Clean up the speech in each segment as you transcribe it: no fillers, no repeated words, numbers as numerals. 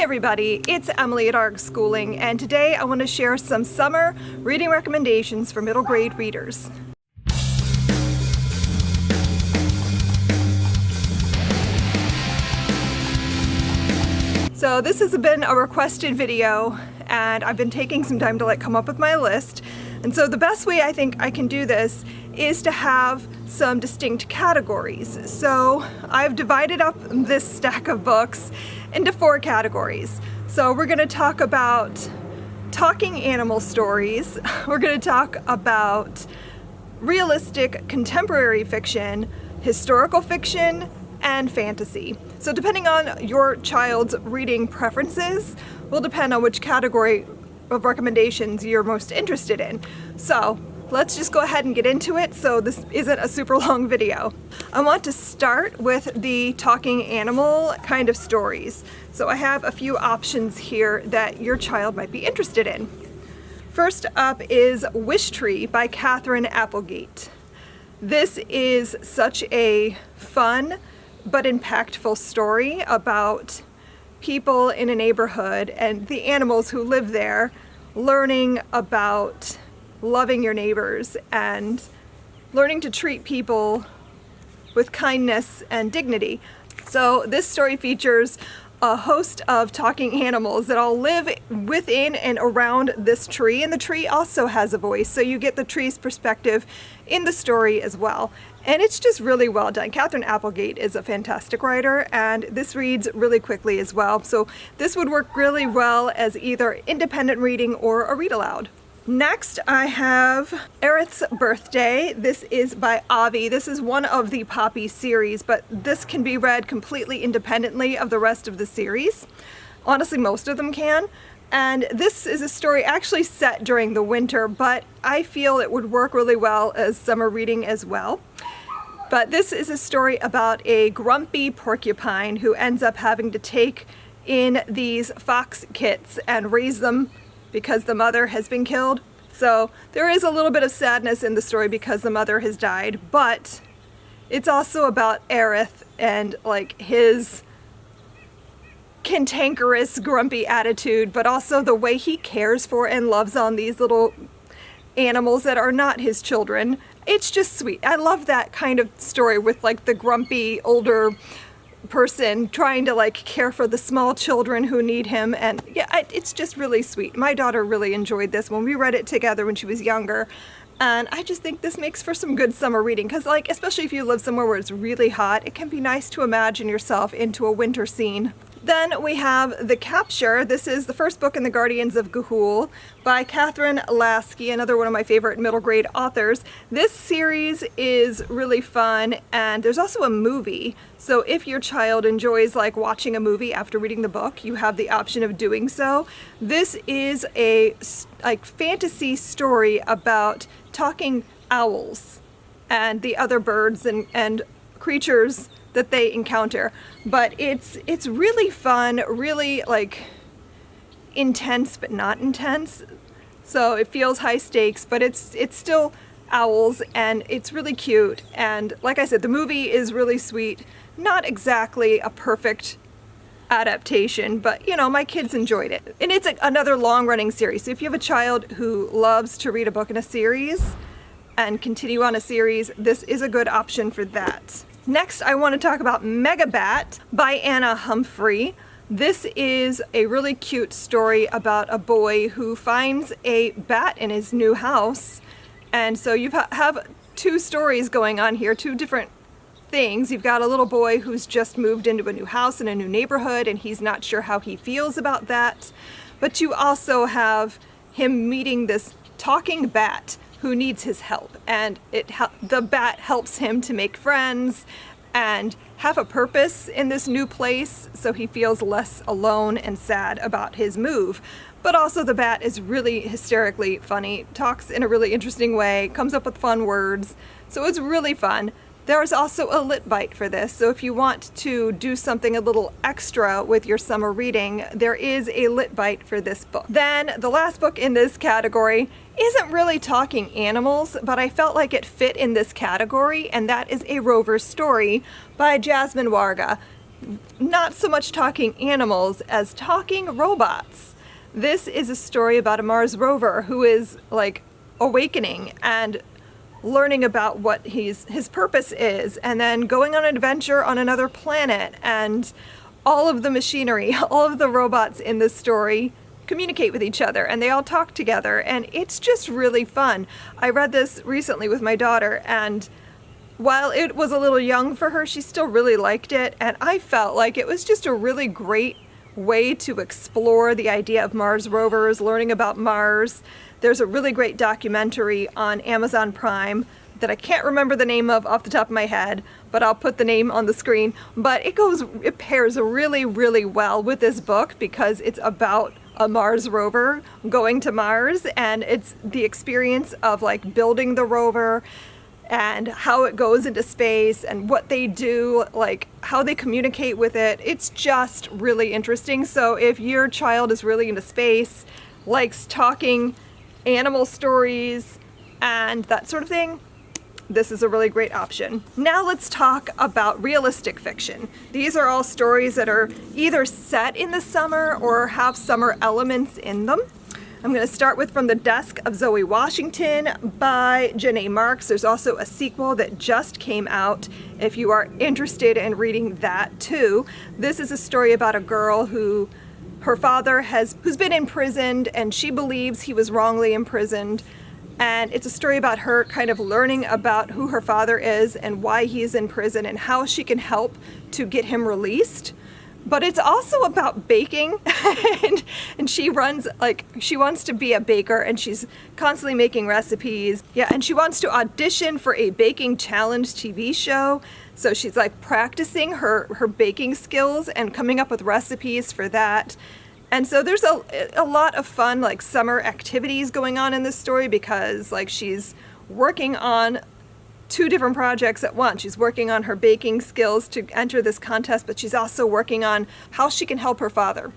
everybody, it's Emily at ARG Schooling, and today I want to share some summer reading recommendations for middle grade readers. So this has been a requested video, and I've been taking some time to come up with my list. And so the best way I think I can do this is to have some distinct categories. So I've divided up this stack of books into 4 categories. So we're going to talk about talking animal stories, we're going to talk about realistic contemporary fiction, historical fiction, and fantasy. So depending on your child's reading preferences will depend on which category of recommendations you're most interested in. So let's just go ahead and get into it so this isn't a super long video. I want to start with the talking animal kind of stories. So I have a few options here that your child might be interested in. First up is Wish Tree by Katherine Applegate. This is such a fun but impactful story about people in a neighborhood and the animals who live there learning about loving your neighbors and learning to treat people with kindness and dignity. So this story features a host of talking animals that all live within and around this tree, and the tree also has a voice, so you get the tree's perspective in the story as well. And it's just really well done. Katherine Applegate is a fantastic writer, and this reads really quickly as well. So this would work really well as either independent reading or a read aloud. Next, I have Aerith's Birthday. This is by Avi. This is one of the Poppy series, but this can be read completely independently of the rest of the series. Honestly, most of them can. And this is a story actually set during the winter, but I feel it would work really well as summer reading as well. But this is a story about a grumpy porcupine who ends up having to take in these fox kits and raise them because the mother has been killed. So there is a little bit of sadness in the story because the mother has died, but it's also about Aerith and his cantankerous, grumpy attitude, but also the way he cares for and loves on these little animals that are not his children. It's just sweet. I love that kind of story with the grumpy older person trying to care for the small children who need him, and yeah, it's just really sweet. My daughter really enjoyed this when we read it together when she was younger, and I just think this makes for some good summer reading because especially if you live somewhere where it's really hot, it can be nice to imagine yourself into a winter scene. Then we have The Capture. This is the first book in the Guardians of Ga'Hoole by Catherine Lasky, another one of my favorite middle grade authors. This series is really fun, and there's also a movie. So if your child enjoys watching a movie after reading the book, you have the option of doing so. This is a fantasy story about talking owls and the other birds and creatures that they encounter, but it's really fun, really intense but not intense, so it feels high stakes, but it's still owls, and it's really cute. And like I said, the movie is really sweet. Not exactly a perfect adaptation, but my kids enjoyed it, and it's another long-running series. So if you have a child who loves to read a book in a series and continue on a series, this is a good option for that. Next, I want to talk about Megabat by Anna Humphrey. This is a really cute story about a boy who finds a bat in his new house. And so you have 2 stories going on here, 2 different things. You've got a little boy who's just moved into a new house in a new neighborhood, and he's not sure how he feels about that. But you also have him meeting this talking bat who needs his help, and the bat helps him to make friends and have a purpose in this new place, so he feels less alone and sad about his move. But also the bat is really hysterically funny, talks in a really interesting way, comes up with fun words, so it's really fun. There's also a lit bite for this, so if you want to do something a little extra with your summer reading, there is a lit bite for this book. Then the last book in this category isn't really talking animals, but I felt like it fit in this category, and that is A Rover's Story by Jasmine Warga. not so much talking animals as talking robots. This is a story about a Mars rover who is like awakening and learning about what his purpose is, and then going on an adventure on another planet, and all of the machinery, all of the robots in this story communicate with each other and they all talk together, and it's just really fun. I read this recently with my daughter, and while it was a little young for her, she still really liked it, and I felt like it was just a really great way to explore the idea of Mars rovers, learning about Mars. There's a really great documentary on Amazon Prime that I can't remember the name of off the top of my head, but I'll put the name on the screen. But it pairs really, really well with this book because it's about a Mars rover going to Mars, and it's the experience of like building the rover and how it goes into space and what they do, like how they communicate with it. It's just really interesting. So if your child is really into space, likes talking animal stories and that sort of thing, this is a really great option. Now let's talk about realistic fiction. These are all stories that are either set in the summer or have summer elements in them. I'm going to start with From the Desk of Zoe Washington by Janae Marks. There's also a sequel that just came out if you are interested in reading that too. This is a story about a girl who her father who's been imprisoned, and she believes he was wrongly imprisoned. And it's a story about her kind of learning about who her father is and why he's in prison and how she can help to get him released. But it's also about baking, and she wants to be a baker, and she's constantly making recipes. Yeah, and she wants to audition for a baking challenge TV show. So she's like practicing her baking skills and coming up with recipes for that. And so there's a lot of fun like summer activities going on in this story because like she's working on 2 different projects at once. She's working on her baking skills to enter this contest, but she's also working on how she can help her father.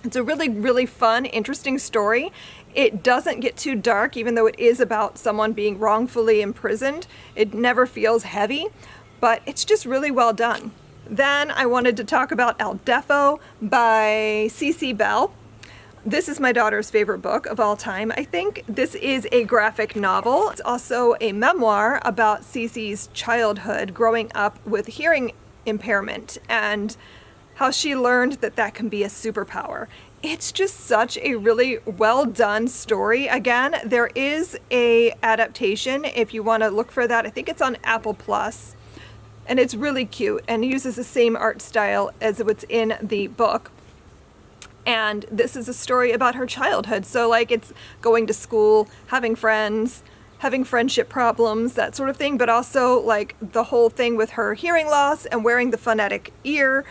It's a really, really fun, interesting story. It doesn't get too dark, even though it is about someone being wrongfully imprisoned. It never feels heavy, but it's just really well done. Then I wanted to talk about El Deafo by C.C. Bell. This is my daughter's favorite book of all time, I think. This is a graphic novel. It's also a memoir about Cece's childhood growing up with hearing impairment and how she learned that can be a superpower. It's just such a really well done story. Again, there is a adaptation if you want to look for that. I think it's on Apple Plus. And it's really cute and uses the same art style as what's in the book. And this is a story about her childhood. So like it's going to school, having friends, having friendship problems, that sort of thing, but also like the whole thing with her hearing loss and wearing the phonetic ear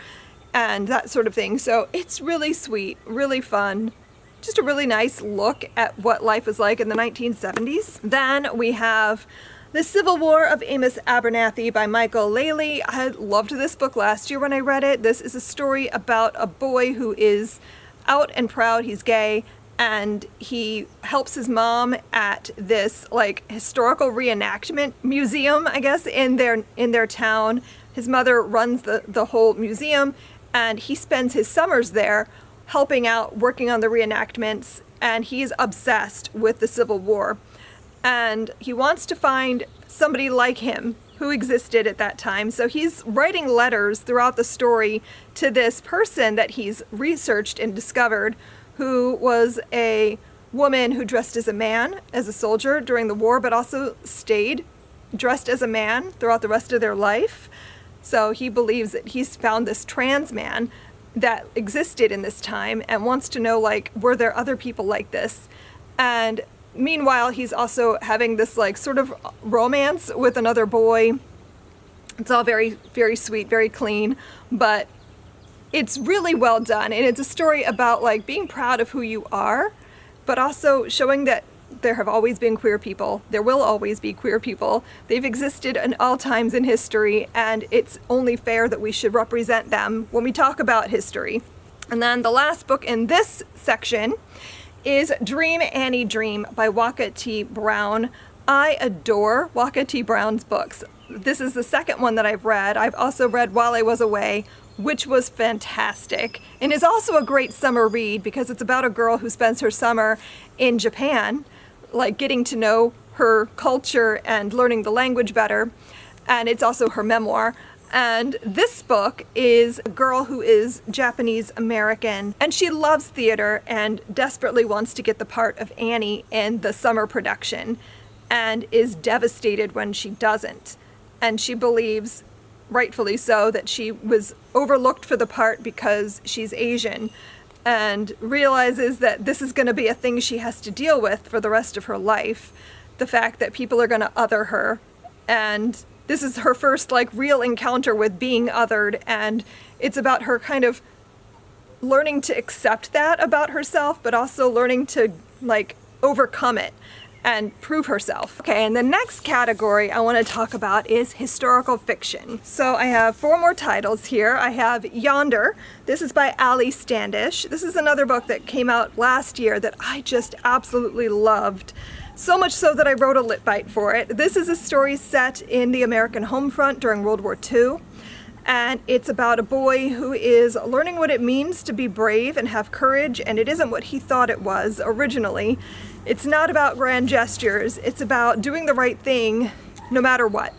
and that sort of thing. So it's really sweet, really fun. Just a really nice look at what life was like in the 1970s. Then we have The Civil War of Amos Abernathy by Michael Lally. I loved this book last year when I read it. This is a story about a boy who is out and proud, he's gay, and he helps his mom at this like historical reenactment museum, I guess, in their town. His mother runs the whole museum, and he spends his summers there helping out, working on the reenactments, and he's obsessed with the Civil War. And he wants to find somebody like him who existed at that time. So he's writing letters throughout the story to this person that he's researched and discovered, who was a woman who dressed as a man, as a soldier during the war, but also stayed dressed as a man throughout the rest of their life. So he believes that he's found this trans man that existed in this time and wants to know, like, were there other people like this? And meanwhile, he's also having this like sort of romance with another boy. It's all very, very sweet, very clean, but it's really well done. And it's a story about like being proud of who you are, but also showing that there have always been queer people. There will always be queer people. They've existed in all times in history, and it's only fair that we should represent them when we talk about history. And then the last book in this section is Dream Annie Dream by Waka T. Brown. I adore Waka T. Brown's books. This is the second one that I've read. I've also read While I Was Away, which was fantastic, and is also a great summer read because it's about a girl who spends her summer in Japan, like getting to know her culture and learning the language better, and it's also her memoir. And this book is a girl who is Japanese American, and she loves theater and desperately wants to get the part of Annie in the summer production, and is devastated when she doesn't. And she believes, rightfully so, that she was overlooked for the part because she's Asian, and realizes that this is going to be a thing she has to deal with for the rest of her life. The fact that people are going to other her, and this is her first like real encounter with being othered, and it's about her kind of learning to accept that about herself, but also learning to like overcome it and prove herself. Okay, and the next category I want to talk about is historical fiction. So I have 4 more titles here. I have Yonder. This is by Ali Standish. This is another book that came out last year that I just absolutely loved. So much so that I wrote a lit bite for it. This is a story set in the American home front during World War II. And it's about a boy who is learning what it means to be brave and have courage, and it isn't what he thought it was originally. It's not about grand gestures, it's about doing the right thing no matter what.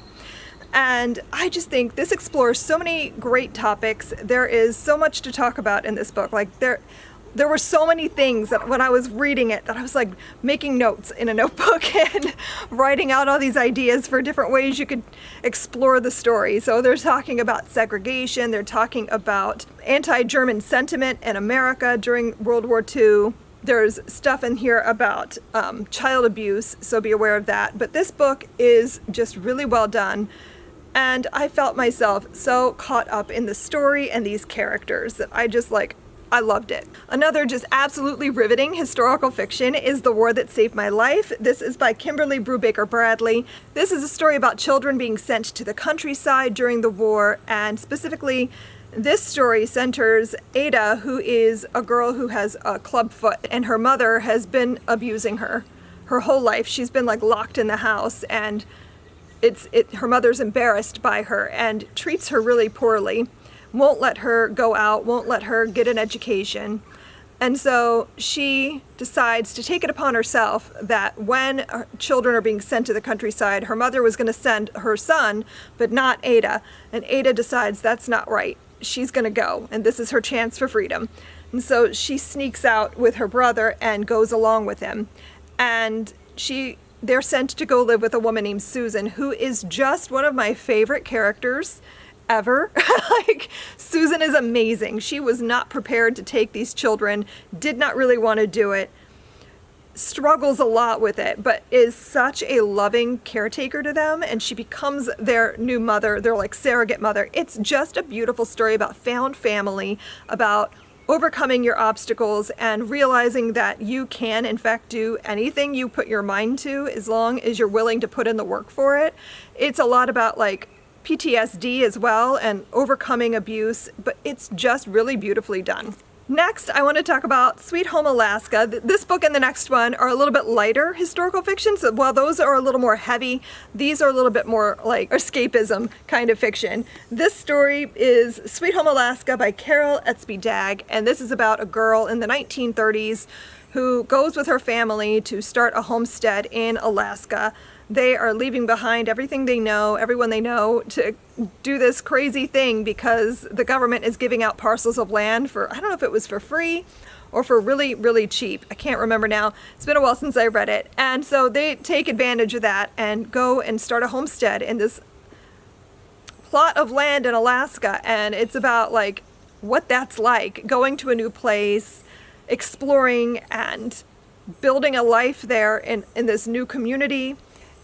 And I just think this explores so many great topics. There is so much to talk about in this book. Like there were so many things that when I was reading it that I was like making notes in a notebook and writing out all these ideas for different ways you could explore the story. So they're talking about segregation, they're talking about anti-German sentiment in America during World War II. There's stuff in here about child abuse, so be aware of that. But this book is just really well done. And I felt myself so caught up in the story and these characters that I loved it. Another just absolutely riveting historical fiction is The War That Saved My Life. This is by Kimberly Brubaker Bradley. This is a story about children being sent to the countryside during the war, and specifically this story centers Ada, who is a girl who has a club foot, and her mother has been abusing her whole life. She's been like locked in the house, and her mother's embarrassed by her and treats her really poorly. Won't let her go out, won't let her get an education. And so she decides to take it upon herself that when children are being sent to the countryside, her mother was going to send her son, but not Ada. And Ada decides that's not right. She's going to go, and this is her chance for freedom. And so she sneaks out with her brother and goes along with him. And they're sent to go live with a woman named Susan, who is just one of my favorite characters ever. Like, Susan is amazing. She was not prepared to take these children, did not really want to do it, struggles a lot with it, but is such a loving caretaker to them, and she becomes their new mother, their like surrogate mother. It's just a beautiful story about found family, about overcoming your obstacles and realizing that you can in fact do anything you put your mind to as long as you're willing to put in the work for it. It's a lot about like PTSD as well and overcoming abuse, but it's just really beautifully done. Next, I want to talk about Sweet Home Alaska. This book and the next one are a little bit lighter historical fiction, so while those are a little more heavy, these are a little bit more like escapism kind of fiction. This story is Sweet Home Alaska by Carol Etsby Dagg, and this is about a girl in the 1930s who goes with her family to start a homestead in Alaska. They are leaving behind everything they know, everyone they know, to do this crazy thing because the government is giving out parcels of land for, I don't know if it was for free or for really, really cheap. I can't remember now. It's been a while since I read it. And so they take advantage of that and go and start a homestead in this plot of land in Alaska. And it's about like what that's like, going to a new place, exploring and building a life there in this new community.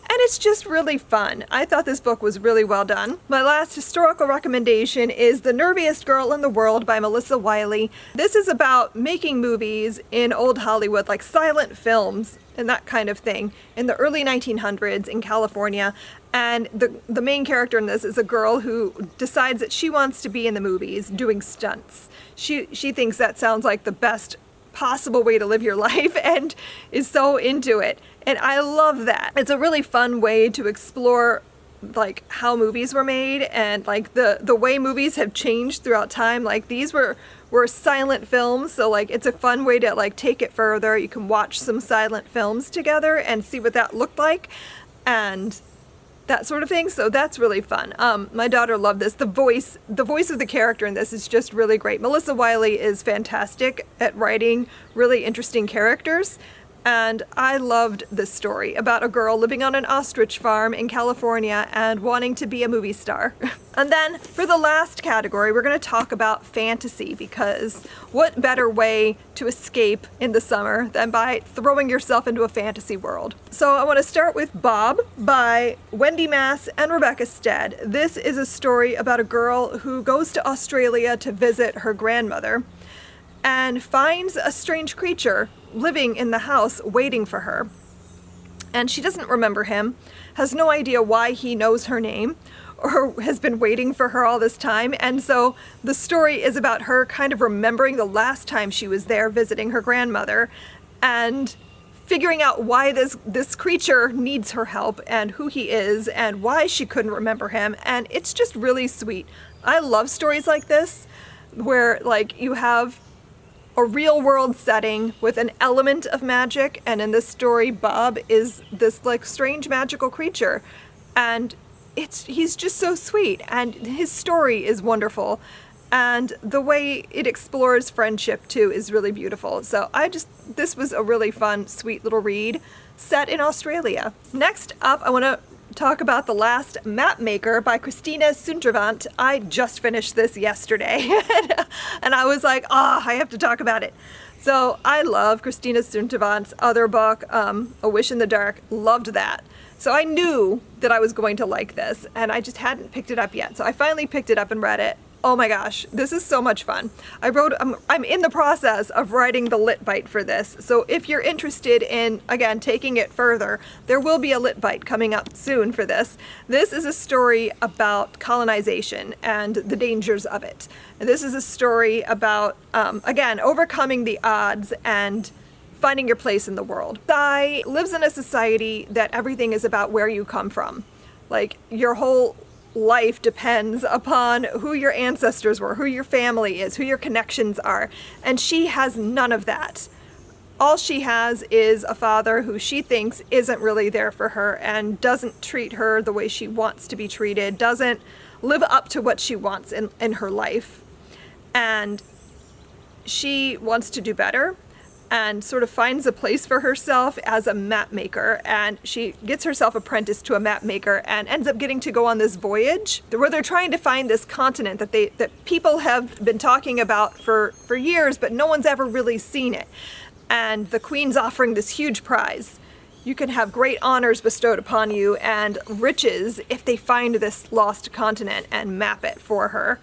And it's just really fun. I thought this book was really well done. My last historical recommendation is The Nerviest Girl in the World by Melissa Wiley. This is about making movies in old Hollywood, like silent films and that kind of thing, in the early 1900s in California. And the main character in this is a girl who decides that she wants to be in the movies doing stunts. She thinks that sounds like the best possible way to live your life and is so into it. And I love that. It's a really fun way to explore like how movies were made and like the way movies have changed throughout time. Like these were silent films, so like it's a fun way to like take it further. You can watch some silent films together and see what that looked like and that sort of thing. So that's really fun. My daughter loved this. The voice of the character in this is just really great. Melissa Wiley is fantastic at writing really interesting characters. And I loved this story about a girl living on an ostrich farm in California and wanting to be a movie star. And then for the last category, we're going to talk about fantasy, because what better way to escape in the summer than by throwing yourself into a fantasy world? So I want to start with Bob by Wendy Mass and Rebecca Stead. This is a story about a girl who goes to Australia to visit her grandmother and finds a strange creature living in the house waiting for her. And she doesn't remember him, has no idea why he knows her name or has been waiting for her all this time. And so the story is about her kind of remembering the last time she was there visiting her grandmother and figuring out why this creature needs her help and who he is and why she couldn't remember him. And it's just really sweet. I love stories like this where like you have a real world setting with an element of magic, and in this story Bob is this like strange magical creature, and he's just so sweet, and his story is wonderful, and the way it explores friendship too is really beautiful. So this was a really fun, sweet little read set in Australia. Next up, I want to talk about The Last Map Maker by Christina Soontrevant. I just finished this yesterday and I was like, I have to talk about it. So I love Christina Soontrevant's other book, A Wish in the Dark. Loved that. So I knew that I was going to like this and I just hadn't picked it up yet. So I finally picked it up and read it. Oh my gosh, this is so much fun. I'm in the process of writing the lit bite for this. So if you're interested in, again, taking it further, there will be a lit bite coming up soon for this. This is a story about colonization and the dangers of it. And this is a story about, again, overcoming the odds and finding your place in the world. Sai lives in a society that everything is about where you come from. Like your whole life depends upon who your ancestors were, who your family is, who your connections are. And she has none of that. All she has is a father who she thinks isn't really there for her and doesn't treat her the way she wants to be treated, doesn't live up to what she wants in her life. And she wants to do better and sort of finds a place for herself as a map maker, and she gets herself apprenticed to a map maker and ends up getting to go on this voyage where they're trying to find this continent that people have been talking about for years, but no one's ever really seen it. And the Queen's offering this huge prize. You can have great honors bestowed upon you and riches if they find this lost continent and map it for her.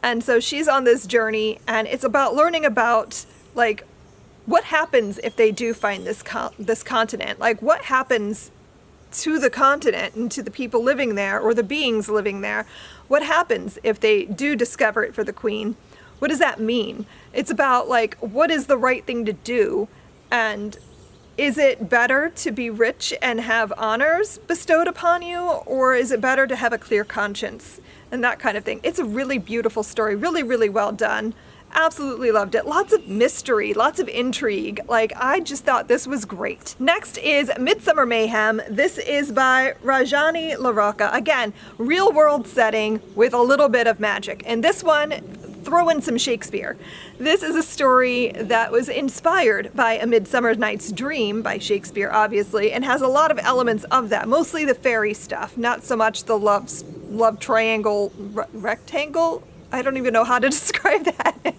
And so she's on this journey, and it's about learning about like what happens if they do find this continent? Like what happens to the continent and to the people living there or the beings living there? What happens if they do discover it for the Queen? What does that mean? It's about like, what is the right thing to do? And is it better to be rich and have honors bestowed upon you? Or is it better to have a clear conscience and that kind of thing? It's a really beautiful story, really, really well done. Absolutely loved it. Lots of mystery, lots of intrigue. Like, I just thought this was great. Next is Midsummer Mayhem. This is by Rajani LaRocca. Again, real world setting with a little bit of magic. And this one, throw in some Shakespeare. This is a story that was inspired by A Midsummer Night's Dream by Shakespeare, obviously, and has a lot of elements of that. Mostly the fairy stuff, not so much the love triangle, rectangle. I don't even know how to describe that.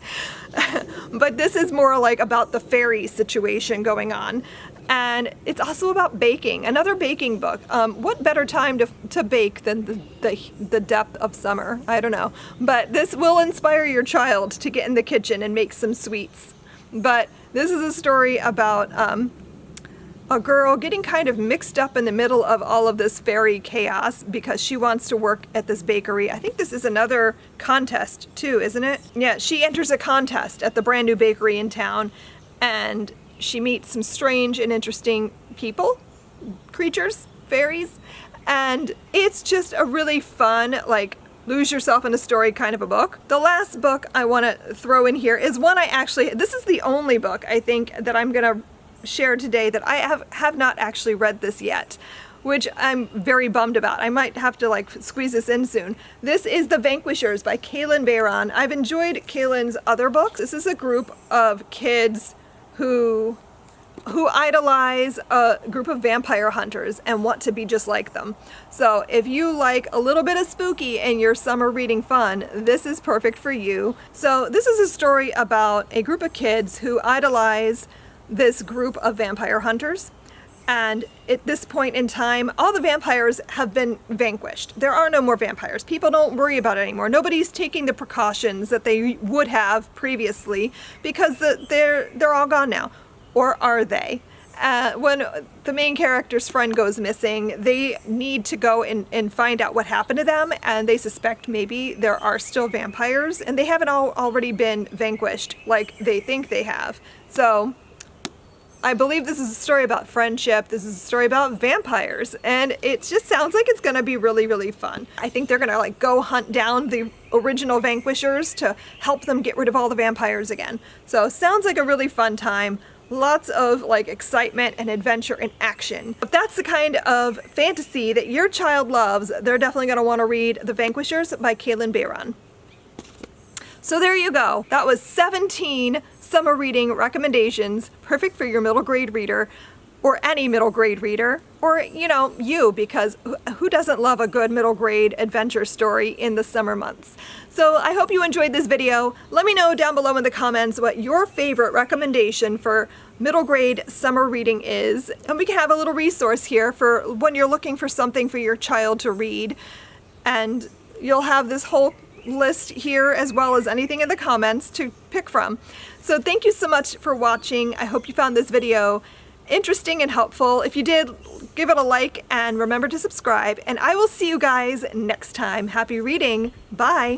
But this is more like about the fairy situation going on. And it's also about baking, another baking book. What better time to bake than the depth of summer? I don't know. But this will inspire your child to get in the kitchen and make some sweets. But this is a story about a girl getting kind of mixed up in the middle of all of this fairy chaos because she wants to work at this bakery. I think this is another contest too, isn't it? Yeah, she enters a contest at the brand new bakery in town, and she meets some strange and interesting people, creatures, fairies, and it's just a really fun, like, lose yourself in a story kind of a book. The last book I want to throw in here is one this is the only book I think that I'm gonna share today that I have not actually read this yet, which I'm very bummed about. I might have to like squeeze this in soon. This is The Vanquishers by Kalynn Bayron. I've enjoyed Kalynn's other books. This is a group of kids who idolize a group of vampire hunters and want to be just like them. So if you like a little bit of spooky in your summer reading fun, this is perfect for you. So this is a story about a group of kids who idolize this group of vampire hunters. And at this point in time, all the vampires have been vanquished. There are no more vampires. People don't worry about it anymore. Nobody's taking the precautions that they would have previously because they're all gone now. Or are they? When the main character's friend goes missing, they need to go and find out what happened to them, and they suspect maybe there are still vampires, and they haven't already been vanquished like they think they have. So I believe this is a story about friendship. This is a story about vampires, and it just sounds like it's gonna be really, really fun. I think they're gonna like go hunt down the original vanquishers to help them get rid of all the vampires again. So sounds like a really fun time. Lots of like excitement and adventure and action. If that's the kind of fantasy that your child loves, they're definitely gonna wanna read The Vanquishers by Kalynn Bayron. So there you go. That was 17 summer reading recommendations, perfect for your middle grade reader, or any middle grade reader, or you, because who doesn't love a good middle grade adventure story in the summer months? So I hope you enjoyed this video. Let me know down below in the comments what your favorite recommendation for middle grade summer reading is, and we can have a little resource here for when you're looking for something for your child to read, and you'll have this whole list here as well as anything in the comments to pick from. So thank you so much for watching. I hope you found this video interesting and helpful. If you did, give it a like and remember to subscribe, and I will see you guys next time. Happy reading. Bye.